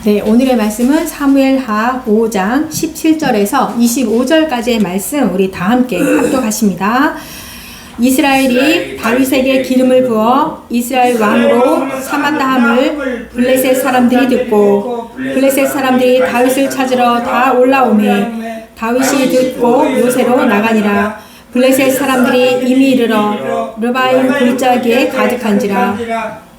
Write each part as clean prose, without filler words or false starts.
네, 오늘의 말씀은 사무엘하 5장 17절에서 25절까지의 말씀 우리 다 함께 합독하십니다. 이스라엘이 다윗에게 기름을 부어 이스라엘 왕으로 삼았다 함을 블레셋 사람들이 듣고 블레셋 사람들이 다윗을 찾으러 다 올라오매 다윗이 듣고 요새로 나가니라. 블레셋 사람들이 이미 이르러 르바임 골짜기에 가득한지라.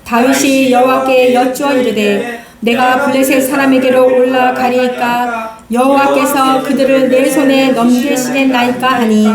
다윗이 여호와께 여쭈어 이르되 내가 블레셋 사람에게로 올라가리이까 여호와께서 그들을 내 손에 넘기시겠나이까 하니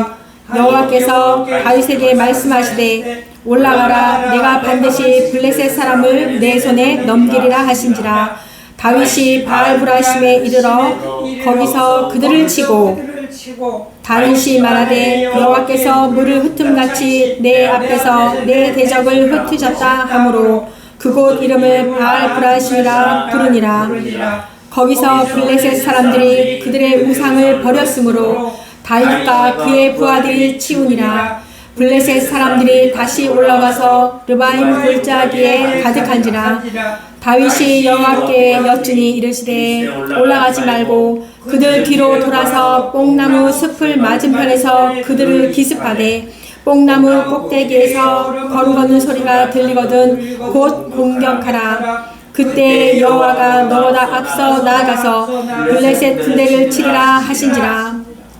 여호와께서 다윗에게 말씀하시되 올라가라. 내가 반드시 블레셋 사람을 내 손에 넘기리라 하신지라. 다윗이 바알브라심에 이르러 거기서 그들을 치고 다윗이 말하되 여호와께서 물을 흩음같이 내 앞에서 내 대적을 흩으셨다 하므로 그곳 이름을 바알브라심이라 부르니라. 거기서 블레셋 사람들이 그들의 우상을 버렸으므로 다윗과 그의 부하들이 치우니라. 블레셋 사람들이 다시 올라가서 르바임 골짜기에 가득한지라. 다윗이 여호와께 여쭈니 이르시되 올라가지 말고 그들 뒤로 돌아서 뽕나무 숲을 맞은편에서 그들을 기습하되 뽕나무 꼭대기에서 걸음걷는 소리가 들리거든 곧 공격하라. 그때 여호와가 너보다 앞서 나아가서 블레셋 군대를 치리라 하신지라.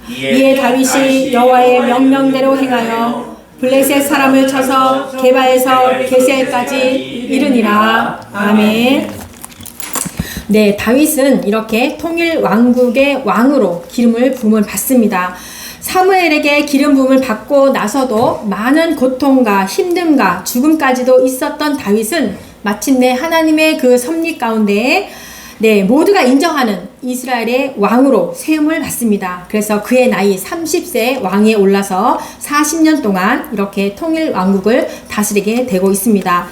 이에 다윗이 여호와의 명령대로 행하여 블레셋 사람을 쳐서 게바에서 게셀까지 이르니라. 아멘. 네, 다윗은 이렇게 통일 왕국의 왕으로 기름을 부음을 받습니다. 사무엘에게 기름 부음을 받고 나서도 많은 고통과 힘듦과 죽음까지도 있었던 다윗은 마침내 하나님의 그 섭리 가운데 모두가 인정하는 이스라엘의 왕으로 세움을 받습니다. 그래서 그의 나이 30세에 왕위에 올라서 40년 동안 이렇게 통일 왕국을 다스리게 되고 있습니다.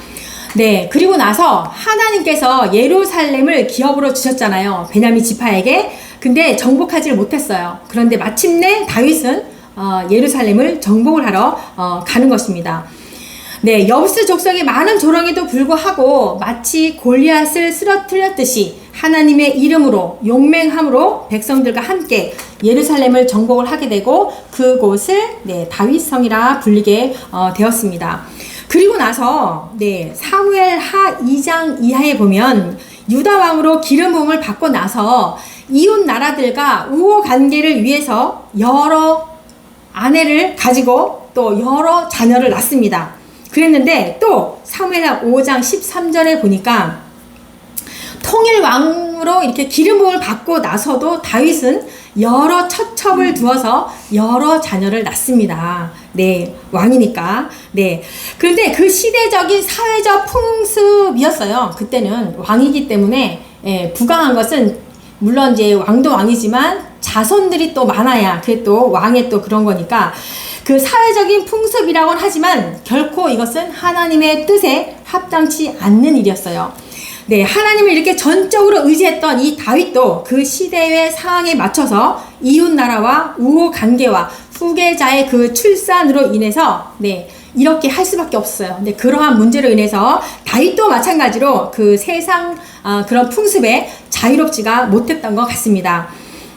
네, 그리고 나서 하나님께서 예루살렘을 기업으로 주셨잖아요. 베냐민 지파에게. 근데 정복하지를 못했어요. 그런데 마침내 다윗은 예루살렘을 정복을 하러 가는 것입니다. 네, 여부스 족속의 많은 조롱에도 불구하고 마치 골리앗을 쓰러뜨렸듯이 하나님의 이름으로 용맹함으로 백성들과 함께 예루살렘을 정복을 하게 되고 그곳을 다윗성이라 불리게 되었습니다. 그리고 나서 사무엘하 2장 이하에 보면 유다 왕으로 기름 부음을 받고 나서 이웃 나라들과 우호 관계를 위해서 여러 아내를 가지고 또 여러 자녀를 낳습니다. 그랬는데 또 사무엘하 5장 13절에 보니까 통일 왕으로 이렇게 기름 부음을 받고 나서도 다윗은 여러 처첩을 두어서 여러 자녀를 낳습니다. 네, 왕이니까. 네. 그런데 그 시대적인 사회적 풍습이었어요. 그때는 왕이기 때문에 부강한 것은 물론 이제 왕도 왕이지만 자손들이 또 많아야 그게 또 왕의 또 그런 거니까 그 사회적인 풍습이라고는 하지만 결코 이것은 하나님의 뜻에 합당치 않는 일이었어요. 네, 하나님을 이렇게 전적으로 의지했던 이 다윗도 그 시대의 상황에 맞춰서 이웃 나라와 우호 관계와 후계자의 그 출산으로 인해서 이렇게 할 수밖에 없어요. 근데 그러한 문제로 인해서 다윗도 마찬가지로 그 세상 그런 풍습에 자유롭지가 못했던 것 같습니다.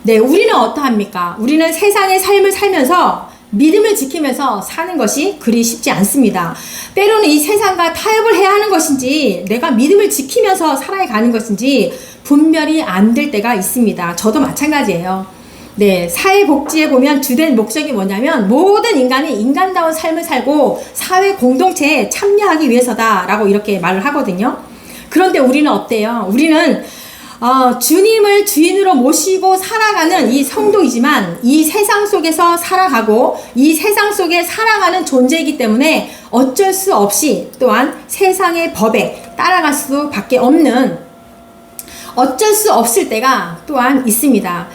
네, 우리는 어떠합니까? 우리는 세상의 삶을 살면서 믿음을 지키면서 사는 것이 그리 쉽지 않습니다. 때로는 이 세상과 타협을 해야 하는 것인지 내가 믿음을 지키면서 살아가는 것인지 분별이 안 될 때가 있습니다. 저도 마찬가지예요. 네, 사회복지에 보면 주된 목적이 뭐냐면 모든 인간이 인간다운 삶을 살고 사회 공동체에 참여하기 위해서다라고 이렇게 말을 하거든요. 그런데 우리는 어때요? 우리는 주님을 주인으로 모시고 살아가는 이 성도이지만 이 세상 속에서 살아가고 이 세상 속에 살아가는 존재이기 때문에 어쩔 수 없이 또한 세상의 법에 따라갈 수밖에 없는 어쩔 수 없을 때가 또한 있습니다.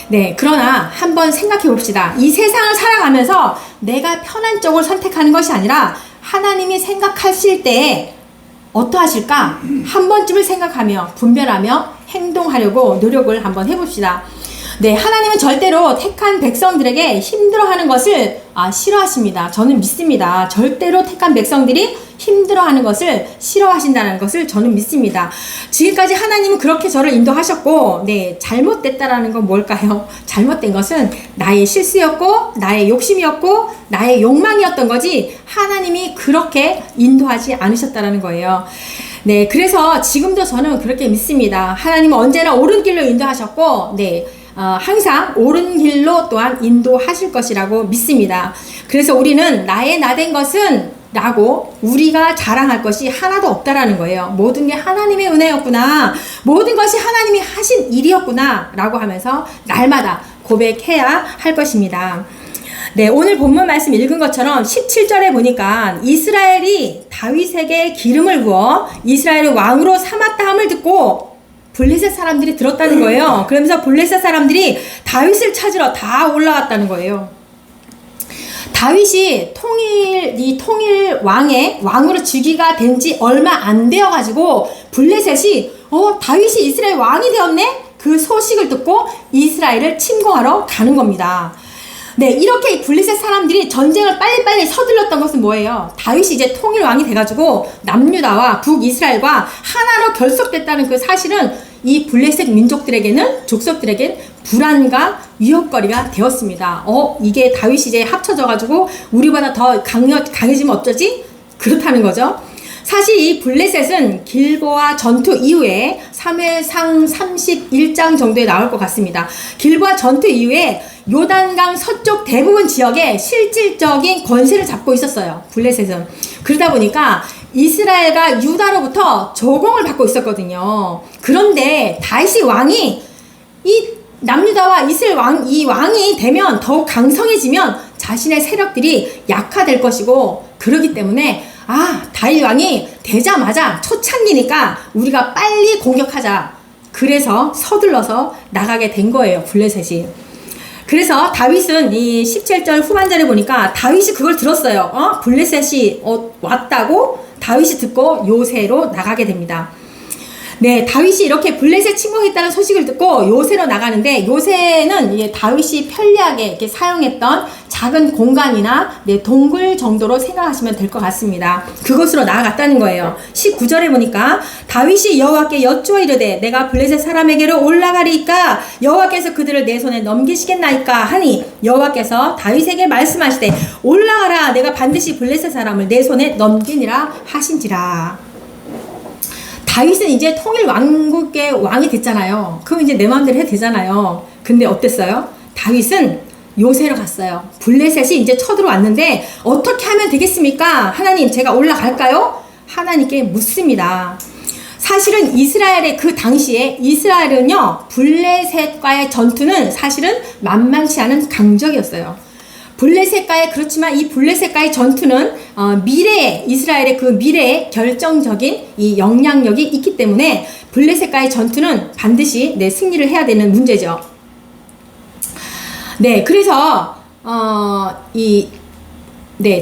네, 그러나 한번 생각해 봅시다. 이 세상을 살아가면서 내가 편한 쪽을 선택하는 것이 아니라 하나님이 생각하실 때에 어떠하실까? 한 번쯤을 생각하며 분별하며 행동하려고 노력을 한번 해봅시다. 네, 하나님은 절대로 택한 백성들에게 힘들어하는 것을 싫어하십니다. 저는 믿습니다. 절대로 택한 백성들이 힘들어하는 것을 싫어하신다는 것을 저는 믿습니다. 지금까지 하나님은 그렇게 저를 인도하셨고, 네, 잘못됐다라는 건 뭘까요? 잘못된 것은 나의 실수였고, 나의 욕심이었고, 나의 욕망이었던 거지, 하나님이 그렇게 인도하지 않으셨다라는 거예요. 네, 그래서 지금도 저는 그렇게 믿습니다. 하나님은 언제나 옳은 길로 인도하셨고, 네, 항상 옳은 길로 또한 인도하실 것이라고 믿습니다. 그래서 우리는 나의 나된 것은 라고 우리가 자랑할 것이 하나도 없다라는 거예요. 모든 게 하나님의 은혜였구나. 모든 것이 하나님이 하신 일이었구나. 라고 하면서 날마다 고백해야 할 것입니다. 네, 오늘 본문 말씀 읽은 것처럼 17절에 보니까 이스라엘이 다윗에게 기름을 부어 이스라엘을 왕으로 삼았다 함을 듣고 블레셋 사람들이 들었다는 거예요. 그러면서 블레셋 사람들이 다윗을 찾으러 다 올라왔다는 거예요. 다윗이 통일 왕으로 즉위가 된 지 얼마 안 되어 가지고 블레셋이 다윗이 이스라엘 왕이 되었네? 그 소식을 듣고 이스라엘을 침공하러 가는 겁니다. 네, 이렇게 블레셋 사람들이 전쟁을 빨리빨리 서둘렀던 것은 뭐예요? 다윗이 이제 통일 왕이 돼가지고 남유다와 북이스라엘과 하나로 결속됐다는 그 사실은 이 블레셋 민족들에게는, 족속들에게는 불안과 위협거리가 되었습니다. 이게 다윗이 이제 합쳐져가지고 우리보다 더 강해지면 어쩌지? 그렇다는 거죠. 사실 이 블레셋은 길보아 전투 이후에 사무엘상 31장 정도에 나올 것 같습니다. 길보아 전투 이후에 요단강 서쪽 대부분 지역에 실질적인 권세를 잡고 있었어요. 블레셋은. 그러다 보니까 이스라엘과 유다로부터 조공을 받고 있었거든요. 그런데 다윗이 왕이 이 남유다와 이스라엘 이 왕이 되면 더욱 강성해지면 자신의 세력들이 약화될 것이고, 그러기 때문에 다윗 왕이 되자마자 초창기니까 우리가 빨리 공격하자. 그래서 서둘러서 나가게 된 거예요, 블레셋이. 그래서 다윗은 이 17절 후반절에 보니까 다윗이 그걸 들었어요. 블레셋이 왔다고 다윗이 듣고 요새로 나가게 됩니다. 네, 다윗이 이렇게 블레셋 침공했다는 소식을 듣고 요새로 나가는데, 요새는 이게 다윗이 편리하게 이렇게 사용했던 작은 공간이나 동굴 정도로 생각하시면 될 것 같습니다. 그것으로 나아갔다는 거예요. 19절에 보니까 다윗이 여호와께 여쭈어 이르되 내가 블레셋 사람에게로 올라가리이까 여호와께서 그들을 내 손에 넘기시겠나이까 하니 여호와께서 다윗에게 말씀하시되 올라가라, 내가 반드시 블레셋 사람을 내 손에 넘기니라 하신지라. 다윗은 이제 통일 왕국의 왕이 됐잖아요. 그럼 이제 내 마음대로 해도 되잖아요. 근데 어땠어요? 다윗은 요새로 갔어요. 블레셋이 이제 쳐들어왔는데 어떻게 하면 되겠습니까? 하나님, 제가 올라갈까요? 하나님께 묻습니다. 사실은 이스라엘의 그 당시에 이스라엘은요, 블레셋과의 전투는 사실은 만만치 않은 강적이었어요. 그렇지만 이 블레셋과의 전투는 미래에, 이스라엘의 그 미래에 결정적인 이 영향력이 있기 때문에 블레셋과의 전투는 반드시 승리를 해야 되는 문제죠. 네, 그래서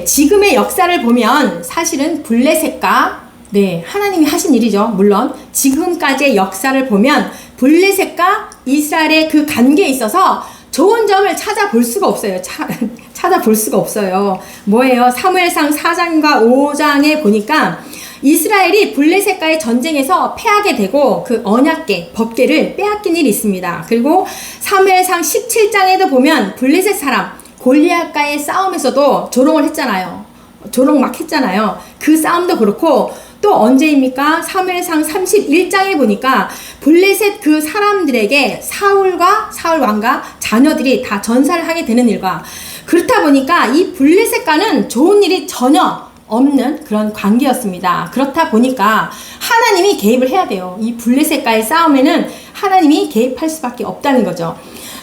지금의 역사를 보면 사실은 블레셋과 하나님이 하신 일이죠. 물론 지금까지의 역사를 보면 블레셋과 이스라엘의 그 관계에 있어서 좋은 점을 찾아볼 수가 없어요. 찾아볼 수가 없어요. 뭐예요? 사무엘상 4장과 5장에 보니까 이스라엘이 블레셋과의 전쟁에서 패하게 되고 그 언약궤, 법궤를 빼앗긴 일이 있습니다. 그리고 사무엘상 17장에도 보면 블레셋 사람 골리앗과의 싸움에서도 조롱을 했잖아요. 조롱 막 했잖아요. 그 싸움도 그렇고, 또 언제입니까? 사무엘상 31장에 보니까 블레셋 그 사람들에게 사울 왕과 자녀들이 다 전사를 하게 되는 일과, 그렇다 보니까 이 블레셋과는 좋은 일이 전혀 없는 그런 관계였습니다. 그렇다 보니까 하나님이 개입을 해야 돼요. 이 블레셋과의 싸움에는 하나님이 개입할 수밖에 없다는 거죠.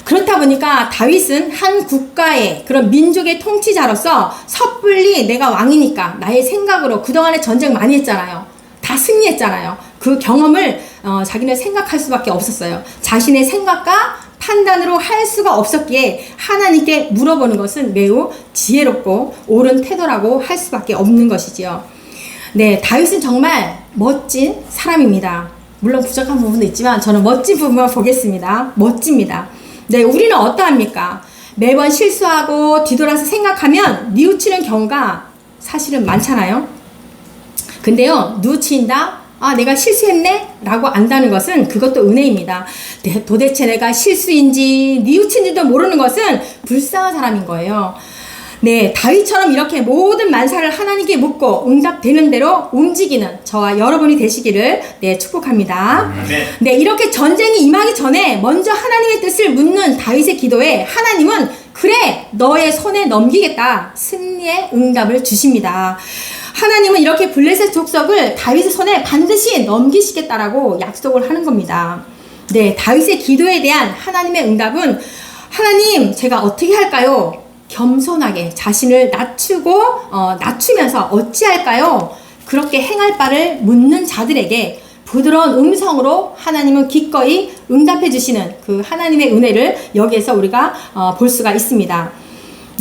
그렇다 보니까 다윗은 한 국가의 그런 민족의 통치자로서 섣불리 내가 왕이니까 나의 생각으로 그동안에 전쟁 많이 했잖아요. 다 승리했잖아요. 그 경험을 자기는 생각할 수밖에 없었어요. 자신의 생각과 판단으로 할 수가 없었기에 하나님께 물어보는 것은 매우 지혜롭고 옳은 태도라고 할 수밖에 없는 것이지요. 네, 다윗은 정말 멋진 사람입니다. 물론 부족한 부분도 있지만 저는 멋진 부분만 보겠습니다. 멋집니다. 네, 우리는 어떠합니까? 매번 실수하고 뒤돌아서 생각하면 뉘우치는 경우가 사실은 많잖아요. 근데요, 뉘우친다? 아, 내가 실수했네? 라고 안다는 것은 그것도 은혜입니다. 도대체 내가 실수인지 뉘우친지도 모르는 것은 불쌍한 사람인 거예요. 네, 다윗처럼 이렇게 모든 만사를 하나님께 묻고 응답되는 대로 움직이는 저와 여러분이 되시기를 축복합니다. 네, 이렇게 전쟁이 임하기 전에 먼저 하나님의 뜻을 묻는 다윗의 기도에 하나님은 그래, 너의 손에 넘기겠다. 승리의 응답을 주십니다. 하나님은 이렇게 블레셋 족속을 다윗의 손에 반드시 넘기시겠다라고 약속을 하는 겁니다. 네, 다윗의 기도에 대한 하나님의 응답은 하나님, 제가 어떻게 할까요? 겸손하게 자신을 낮추면서 어찌할까요? 그렇게 행할 바를 묻는 자들에게 부드러운 음성으로 하나님은 기꺼이 응답해 주시는 그 하나님의 은혜를 여기에서 우리가 볼 수가 있습니다.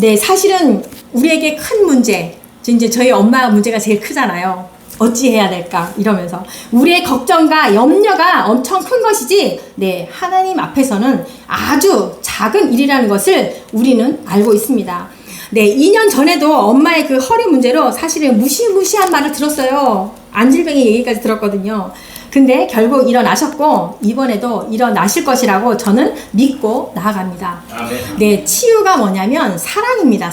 네, 사실은 우리에게 큰 문제, 이제 저희 엄마 문제가 제일 크잖아요. 어찌해야 될까 이러면서 우리의 걱정과 염려가 엄청 큰 것이지, 네, 하나님 앞에서는 아주 작은 일이라는 것을 우리는 알고 있습니다. 네, 2년 전에도 엄마의 그 허리 문제로 사실은 무시무시한 말을 들었어요. 안질뱅이 얘기까지 들었거든요. 근데 결국 일어나셨고 이번에도 일어나실 것이라고 저는 믿고 나아갑니다. 네, 치유가 뭐냐면 사랑입니다.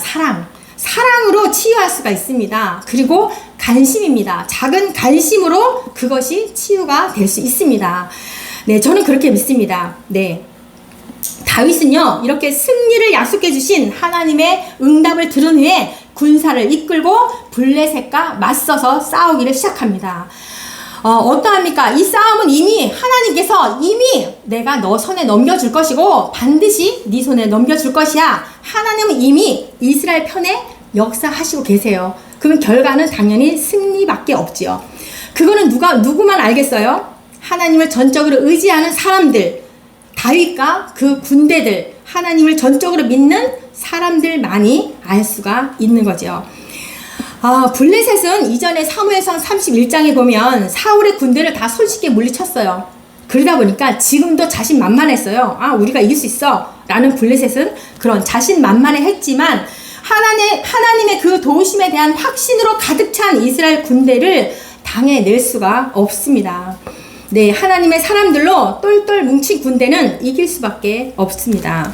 사랑으로 치유할 수가 있습니다. 그리고 관심입니다. 작은 관심으로 그것이 치유가 될 수 있습니다. 네, 저는 그렇게 믿습니다. 네, 다윗은요, 이렇게 승리를 약속해 주신 하나님의 응답을 들은 후에 군사를 이끌고 블레셋과 맞서서 싸우기를 시작합니다. 어떠합니까? 이 싸움은 이미 하나님께서 이미 내가 너 손에 넘겨줄 것이고 반드시 네 손에 넘겨줄 것이야. 하나님은 이미 이스라엘 편에 역사하시고 계세요. 그러면 결과는 당연히 승리밖에 없지요. 그거는 누구만 알겠어요? 하나님을 전적으로 의지하는 사람들, 다윗과 그 군대들, 하나님을 전적으로 믿는 사람들만이 알 수가 있는 거죠. 블레셋은 이전에 사무엘상 31장에 보면 사울의 군대를 다 손쉽게 물리쳤어요. 그러다 보니까 지금도 자신만만했어요. 우리가 이길 수 있어 라는 블레셋은 그런 자신만만해 했지만 하나님의 그 도우심에 대한 확신으로 가득 찬 이스라엘 군대를 당해낼 수가 없습니다. 네, 하나님의 사람들로 똘똘 뭉친 군대는 이길 수밖에 없습니다.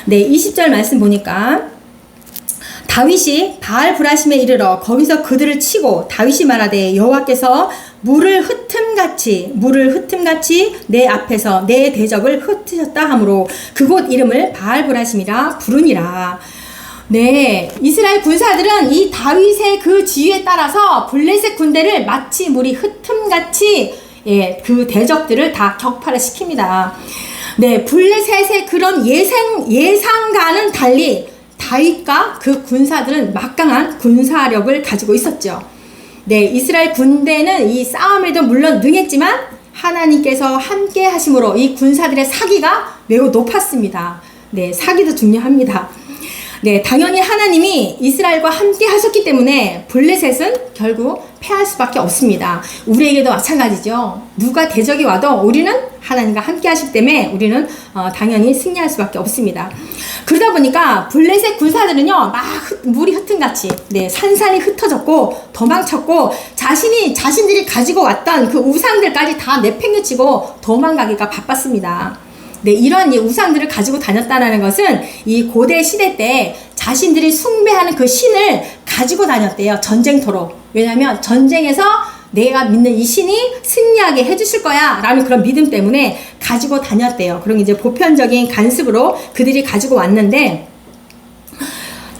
네, 20절 말씀 보니까 다윗이 바알 브라심에 이르러 거기서 그들을 치고 다윗이 말하되 여호와께서 물을 흩음같이 내 앞에서 내 대적을 흩으셨다 하므로 그곳 이름을 바알 브라심이라 부르니라. 네, 이스라엘 군사들은 이 다윗의 그 지휘에 따라서 블레셋 군대를 마치 물이 흩음같이 그 대적들을 다 격파를 시킵니다. 네, 블레셋의 그런 예상과는 달리 다윗과 그 군사들은 막강한 군사력을 가지고 있었죠. 네, 이스라엘 군대는 이 싸움에도 물론 능했지만 하나님께서 함께 하심으로 이 군사들의 사기가 매우 높았습니다. 네, 사기도 중요합니다. 네, 당연히 하나님이 이스라엘과 함께 하셨기 때문에 블레셋은 결국 패할 수밖에 없습니다. 우리에게도 마찬가지죠. 누가 대적이 와도 우리는 하나님과 함께 하시기 때문에 우리는 당연히 승리할 수밖에 없습니다. 그러다 보니까 블레셋 군사들은요, 막 물이 흩은같이 산산이 흩어졌고 도망쳤고 자신들이 가지고 왔던 그 우상들까지 다 내팽개치고 도망가기가 바빴습니다. 네, 이런 우상들을 가지고 다녔다는 것은 이 고대 시대 때 자신들이 숭배하는 그 신을 가지고 다녔대요. 전쟁터로. 왜냐하면 전쟁에서 내가 믿는 이 신이 승리하게 해주실 거야 라는 그런 믿음 때문에 가지고 다녔대요. 그런 이제 보편적인 관습으로 그들이 가지고 왔는데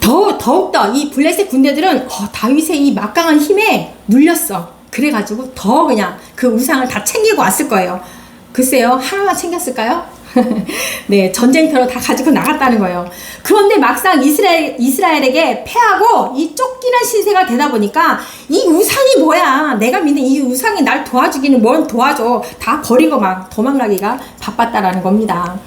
더욱더 이 블레셋 군대들은 다윗의 이 막강한 힘에 눌렸어. 그래가지고 더 그냥 그 우상을 다 챙기고 왔을 거예요. 글쎄요, 하나만 챙겼을까요? 네, 전쟁터로 다 가지고 나갔다는 거예요. 그런데 막상 이스라엘에게 패하고 이 쫓기는 신세가 되다 보니까 이 우상이 뭐야? 내가 믿는 이 우상이 날 도와주기는 뭘 도와줘? 다 버리고 막 도망가기가 바빴다라는 겁니다.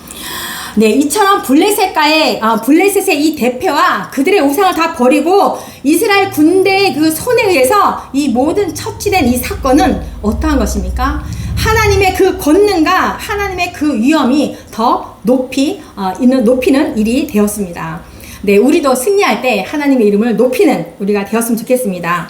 네, 이처럼 블레셋의 이 대표와 그들의 우상을 다 버리고 이스라엘 군대의 그 손에 의해서 이 모든 처치된 이 사건은 어떠한 것입니까? 하나님의 그 권능과 하나님의 그 위엄이 더 높이는 일이 되었습니다. 네, 우리도 승리할 때 하나님의 이름을 높이는 우리가 되었으면 좋겠습니다.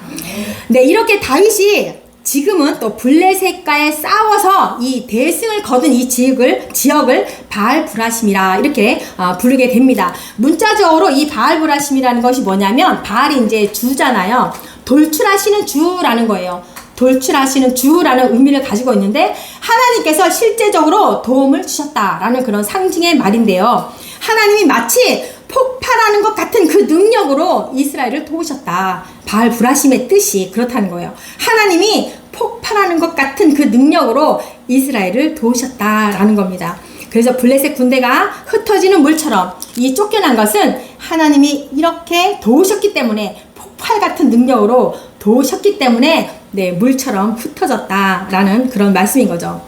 네, 이렇게 다윗이 지금은 또 블레셋과에 싸워서 이 대승을 거둔 이 지역을 바알브라심이라 이렇게 부르게 됩니다. 문자적으로 이 바알브라심이라는 것이 뭐냐면, 바알이 이제 주잖아요. 돌출하시는 주라는 거예요. 돌출하시는 주라는 의미를 가지고 있는데, 하나님께서 실제적으로 도움을 주셨다라는 그런 상징의 말인데요. 하나님이 마치 폭발하는 것 같은 그 능력으로 이스라엘을 도우셨다. 바알브라심의 뜻이 그렇다는 거예요. 하나님이 폭발하는 것 같은 그 능력으로 이스라엘을 도우셨다라는 겁니다. 그래서 블레셋 군대가 흩어지는 물처럼 이 쫓겨난 것은 하나님이 이렇게 도우셨기 때문에, 폭발 같은 능력으로 도우셨기 때문에 네, 물처럼 흩어졌다라는 그런 말씀인 거죠.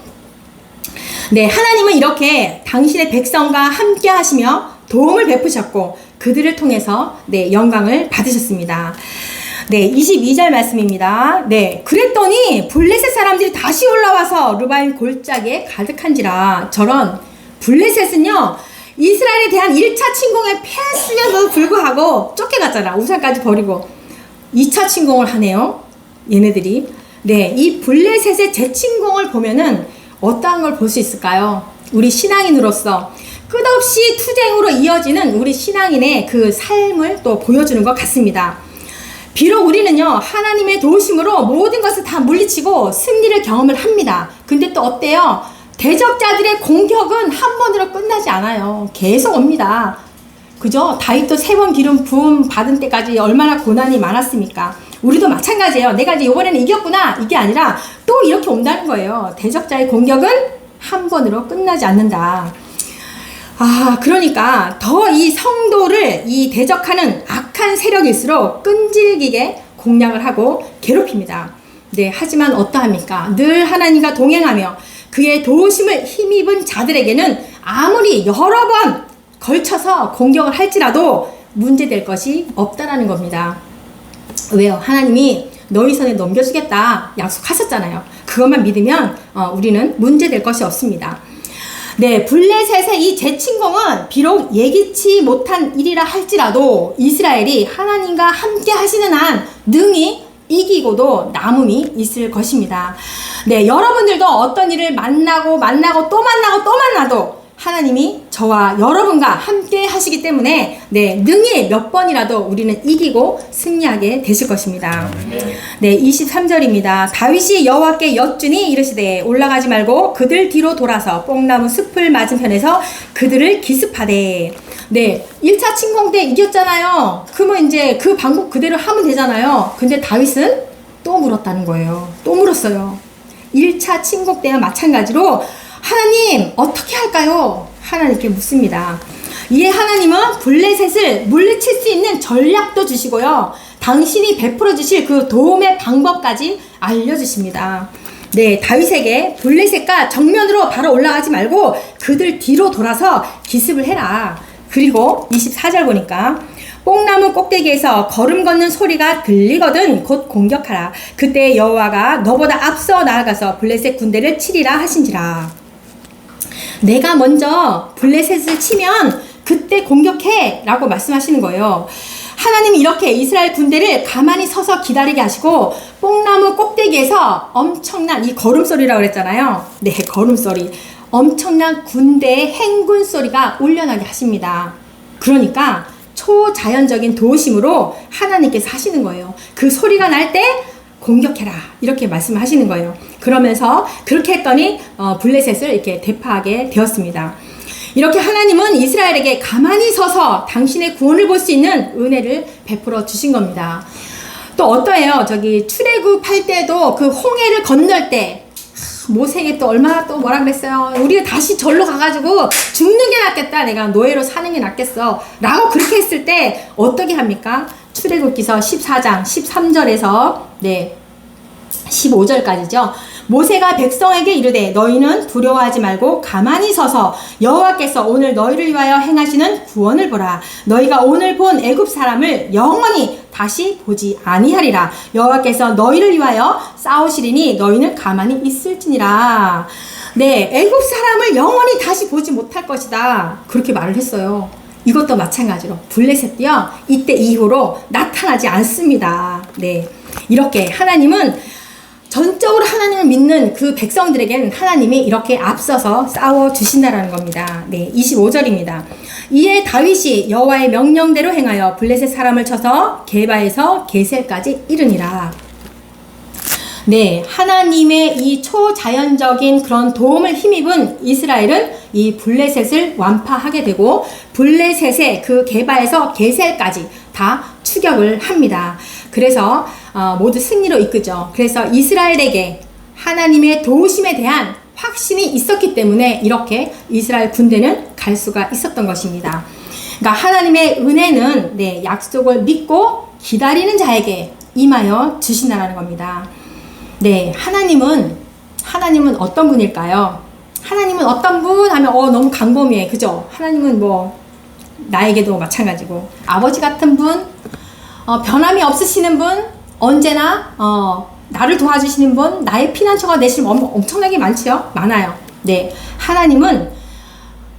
네, 하나님은 이렇게 당신의 백성과 함께 하시며 도움을 베푸셨고 그들을 통해서 네, 영광을 받으셨습니다. 네, 22절 말씀입니다. 네, 그랬더니 블레셋 사람들이 다시 올라와서 르바임 골짜기에 가득한지라. 저런, 블레셋은요 이스라엘에 대한 1차 침공에 패했음에도 불구하고 쫓겨갔잖아. 우산까지 버리고 2차 침공을 하네요, 얘네들이. 네, 이 블레셋의 재침공을 보면은 어떠한 걸 볼 수 있을까요? 우리 신앙인으로서 끝없이 투쟁으로 이어지는 우리 신앙인의 그 삶을 또 보여주는 것 같습니다. 비록 우리는요 하나님의 도우심으로 모든 것을 다 물리치고 승리를 경험을 합니다. 근데 또 어때요? 대적자들의 공격은 한 번으로 끝나지 않아요. 계속 옵니다. 그죠? 다윗도 3번 기름 부음 받은 때까지 얼마나 고난이 많았습니까? 우리도 마찬가지예요. 내가 이제 이번에는 이겼구나, 이게 아니라 또 이렇게 온다는 거예요. 대적자의 공격은 한 번으로 끝나지 않는다. 그러니까 더 이 성도를 이 대적하는 악한 세력일수록 끈질기게 공략을 하고 괴롭힙니다. 네, 하지만 어떠합니까? 늘 하나님과 동행하며 그의 도우심을 힘입은 자들에게는 아무리 여러 번 걸쳐서 공격을 할지라도 문제될 것이 없다라는 겁니다. 왜요? 하나님이 너희 손에 넘겨주겠다 약속하셨잖아요. 그것만 믿으면 우리는 문제될 것이 없습니다. 네, 블레셋의 이 재침공은 비록 예기치 못한 일이라 할지라도 이스라엘이 하나님과 함께 하시는 한 능히 이기고도 남음이 있을 것입니다. 네, 여러분들도 어떤 일을 만나고 또 만나도 하나님이 저와 여러분과 함께 하시기 때문에 네, 능히 몇 번이라도 우리는 이기고 승리하게 되실 것입니다. 네, 23절입니다. 다윗이 여호와께 여쭈니 이르시되 올라가지 말고 그들 뒤로 돌아서 뽕나무 숲을 맞은편에서 그들을 기습하되. 네, 1차 침공 때 이겼잖아요. 그러면 이제 그 방법 그대로 하면 되잖아요. 근데 다윗은 또 물었다는 거예요. 또 물었어요. 1차 침공 때와 마찬가지로 하나님 어떻게 할까요? 하나님께 묻습니다. 이에 하나님은 블레셋을 물리칠 수 있는 전략도 주시고요, 당신이 베풀어 주실 그 도움의 방법까지 알려주십니다. 네, 다윗에게 블레셋과 정면으로 바로 올라가지 말고 그들 뒤로 돌아서 기습을 해라. 그리고 24절 보니까 뽕나무 꼭대기에서 걸음 걷는 소리가 들리거든 곧 공격하라. 그때 여호와가 너보다 앞서 나아가서 블레셋 군대를 치리라 하신지라. 내가 먼저 블레셋을 치면 그때 공격해 라고 말씀하시는 거예요. 하나님이 이렇게 이스라엘 군대를 가만히 서서 기다리게 하시고 뽕나무 꼭대기에서 엄청난 이 걸음소리라고 그랬잖아요. 네, 걸음소리, 엄청난 군대의 행군 소리가 울려나게 하십니다. 그러니까 초자연적인 도우심으로 하나님께서 하시는 거예요. 그 소리가 날 때 공격해라 이렇게 말씀을 하시는 거예요. 그러면서 그렇게 했더니 블레셋을 이렇게 대파하게 되었습니다. 이렇게 하나님은 이스라엘에게 가만히 서서 당신의 구원을 볼 수 있는 은혜를 베풀어 주신 겁니다. 또 어떠해요? 출애굽할 때도 그 홍해를 건널 때 모세에게 또 얼마나 또 뭐라 그랬어요? 우리가 다시 절로 가가지고 죽는 게 낫겠다, 내가 노예로 사는 게 낫겠어 라고 그렇게 했을 때 어떻게 합니까? 출애굽기서 14장 13절에서 네 15절까지죠. 모세가 백성에게 이르되 너희는 두려워하지 말고 가만히 서서 여호와께서 오늘 너희를 위하여 행하시는 구원을 보라. 너희가 오늘 본 애굽 사람을 영원히 다시 보지 아니하리라. 여호와께서 너희를 위하여 싸우시리니 너희는 가만히 있을지니라. 네, 애굽 사람을 영원히 다시 보지 못할 것이다. 그렇게 말을 했어요. 이것도 마찬가지로 블레셋도요, 이때 이후로 나타나지 않습니다. 네, 이렇게 하나님은 전적으로 하나님을 믿는 그 백성들에게는 하나님이 이렇게 앞서서 싸워주신다라는 겁니다. 네, 25절입니다. 이에 다윗이 여호와의 명령대로 행하여 블레셋 사람을 쳐서 게바에서 게셀까지 이르니라. 네, 하나님의 이 초자연적인 그런 도움을 힘입은 이스라엘은 이 블레셋을 완파하게 되고 블레셋의 그 게바에서 게셀까지 다 추격을 합니다. 그래서 모두 승리로 이끄죠. 그래서 이스라엘에게 하나님의 도우심에 대한 확신이 있었기 때문에 이렇게 이스라엘 군대는 갈 수가 있었던 것입니다. 그러니까 하나님의 은혜는 네, 약속을 믿고 기다리는 자에게 임하여 주신다는 겁니다. 네, 하나님은 어떤 분일까요? 하나님은 어떤 분 하면 너무 강범위해, 그죠? 하나님은 뭐 나에게도 마찬가지고 아버지 같은 분, 변함이 없으시는 분, 언제나 나를 도와주시는 분, 나의 피난처가 되시는 분 엄청나게 많아요. 네, 하나님은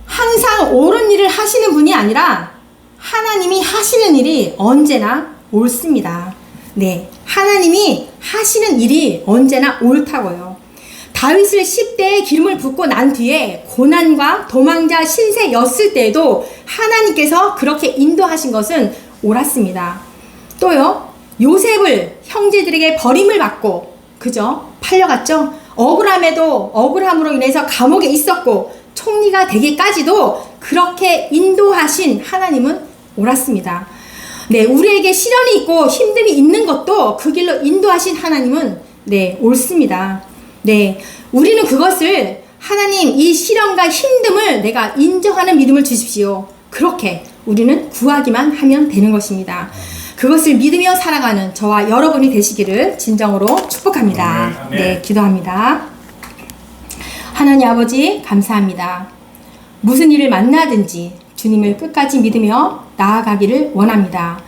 항상 옳은 일을 하시는 분이 아니라 하나님이 하시는 일이 언제나 옳습니다. 네, 하나님이 하시는 일이 언제나 옳다고요. 다윗을 10대에 기름을 붓고 난 뒤에 고난과 도망자 신세였을 때에도 하나님께서 그렇게 인도하신 것은 옳았습니다. 또요, 요셉을 형제들에게 버림을 받고, 그죠? 팔려갔죠? 억울함으로 인해서 감옥에 있었고, 총리가 되기까지도 그렇게 인도하신 하나님은 옳았습니다. 네, 우리에게 시련이 있고 힘듦이 있는 것도 그 길로 인도하신 하나님은 네, 옳습니다. 네, 우리는 그것을 하나님 이 시련과 힘듦을 내가 인정하는 믿음을 주십시오. 그렇게 우리는 구하기만 하면 되는 것입니다. 그것을 믿으며 살아가는 저와 여러분이 되시기를 진정으로 축복합니다. 아멘. 네, 기도합니다. 하나님 아버지 감사합니다. 무슨 일을 만나든지 주님을 끝까지 믿으며 나아가기를 원합니다.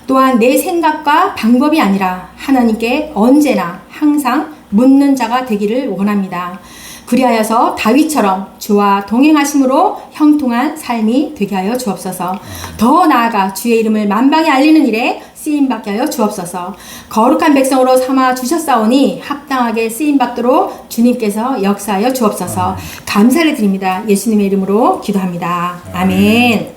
또한 내 생각과 방법이 아니라 하나님께 언제나 항상 묻는 자가 되기를 원합니다. 그리하여서 다윗처럼 주와 동행하심으로 형통한 삶이 되게 하여 주옵소서. 더 나아가 주의 이름을 만방에 알리는 일에 쓰임받게 하여 주옵소서. 거룩한 백성으로 삼아 주셨사오니 합당하게 쓰임받도록 주님께서 역사하여 주옵소서. 감사를 드립니다. 예수님의 이름으로 기도합니다. 아멘.